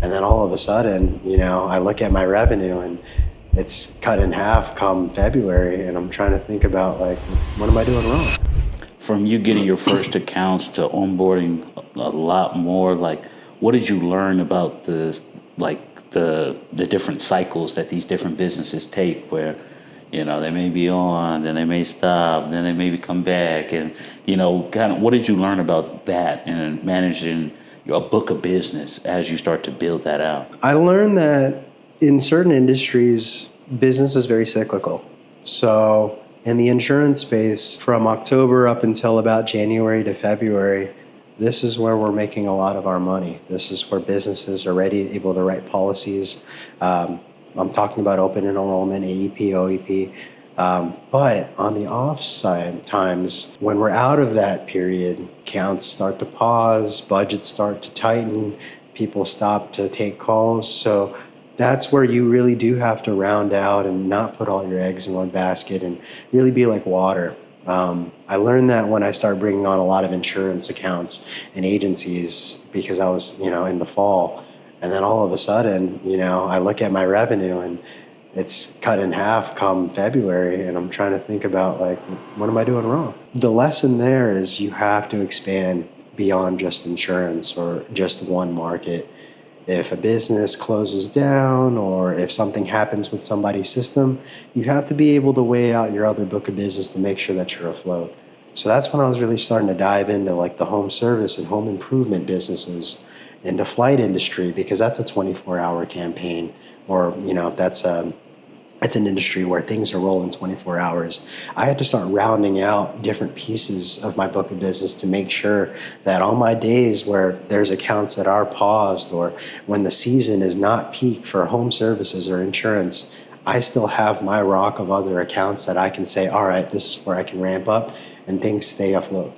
And then all of a sudden, I look at my revenue and it's cut in half come February, and I'm trying to think about like, what am I doing wrong? From you getting your first accounts to onboarding a lot more, like what did you learn about the different cycles that these different businesses take, where they may be on, then they may stop, then they maybe come back, and kind of what did you learn about that and managing your book of business as you start to build that out? I learned that in certain industries, business is very cyclical. So in the insurance space, from October up until about January to February, this is where we're making a lot of our money. This is where businesses are able to write policies. I'm talking about open enrollment, AEP, OEP. But on the offside times, when we're out of that period, accounts start to pause, budgets start to tighten, people stop to take calls. So that's where you really do have to round out and not put all your eggs in one basket and really be like water. I learned that when I started bringing on a lot of insurance accounts and agencies, because I was, in the fall. And then all of a sudden, I look at my revenue and it's cut in half come February, and I'm trying to think about like, what am I doing wrong? The lesson there is you have to expand beyond just insurance or just one market. If a business closes down or if something happens with somebody's system, you have to be able to weigh out your other book of business to make sure that you're afloat. So that's when I was really starting to dive into like the home service and home improvement businesses, into flight industry, because that's a 24-hour campaign, or it's an industry where things are rolling 24 hours. I had to start rounding out different pieces of my book of business to make sure that on my days where there's accounts that are paused or when the season is not peak for home services or insurance, I still have my rock of other accounts that I can say, all right, this is where I can ramp up and things stay afloat.